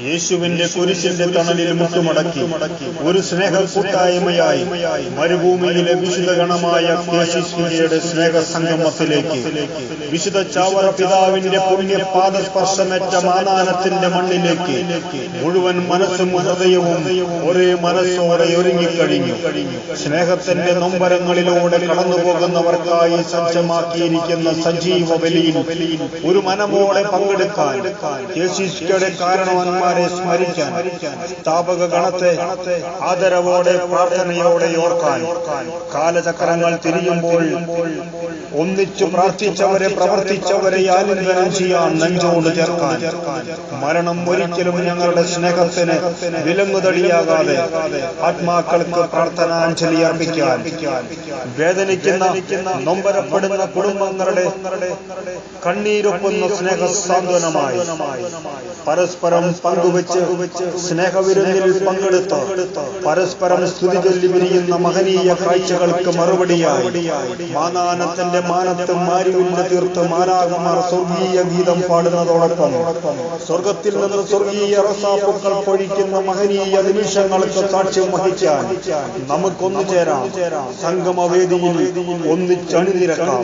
യേശുവിന്റെ കുരിശിന്റെ തണലിൽ മുട്ടുമടക്കി ഒരു സ്നേഹ കൂട്ടായ്മയായി മരുഭൂമിയിലെ വിശുദ്ധ ഗണമായ കേശിസ്തുതിയുടെ സ്നേഹസംഗമത്തിലേക്ക് വിശുദ്ധ ചാവറ പിതാവിന്റെ പുണ്യപാദസ്പർശമേറ്റ മാനാനത്തിന്റെ മണ്ണിലേക്ക് മുഴുവൻ മനസ്സും ഹൃദയവും ഒരേ മനസ്സോടെ ഒരുങ്ങിക്കഴിഞ്ഞു. സ്നേഹത്തിന്റെ നൊമ്പരങ്ങളിലൂടെ കടന്നുപോകുന്നവർക്കായി സജ്ജമാക്കിയിരിക്കുന്ന സജീവ ബലിയിൽ ഒരു മനമോടെ പങ്കെടുക്കാൻ, കേശിസ്തുതിയുടെ കാരണവന്മാരെ സ്മരിക്കാൻ, സ്ഥാപക ഗണത്തെ ആദരവോടെ പ്രാർത്ഥനയോടെ ഓർക്കാൻ, കാലചക്രങ്ങൾ തിരിയുമ്പോൾ ഒന്നിച്ചു പ്രാർത്ഥിച്ചവരെ പ്രവർത്തിച്ചവരെ ആലിംഗനം ചെയ്യാൻ, നെഞ്ചോട് ചേർക്കാൻ, മരണം ഒരിക്കലും ഞങ്ങളുടെ സ്നേഹത്തിന് വിലങ്ങുതടിയാകാതെ ആത്മാക്കൾക്ക് പ്രാർത്ഥനാഞ്ജലി അർപ്പിക്കാൻ, വേദനിക്കുന്ന നൊമ്പരപ്പെടുന്ന കുടുംബങ്ങളുടെ കണ്ണീരൊപ്പുന്ന സ്നേഹ സാന്ത്വനമായി പരസ്പരം പങ്കുവെച്ച് സ്നേഹവിരുന്നിൽ പങ്കെടുത്ത് പരസ്പരം സ്തുതി ചൊല്ലി വിരിയുന്ന മഹനീയ കാഴ്ചകൾക്ക് മറുപടിയായി മാനാനത്തിന്റെ മാനത്ത് മാരിവില്ല് തീർത്ത് മാലാഖമാർ സ്വർഗീയ ഗീതം പാടുന്നതോടൊപ്പം സ്വർഗത്തിൽ നിന്ന് സ്വർഗീയ റസാപ്പുക്കൾ പൊഴിക്കുന്ന മഹനീയ നിമിഷങ്ങൾക്ക് സാക്ഷ്യം വഹിക്കാൻ നമുക്കൊന്നു ചേരാം. സംഗമവേദിയിൽ ഒന്നിച്ചണിനിരക്കാം.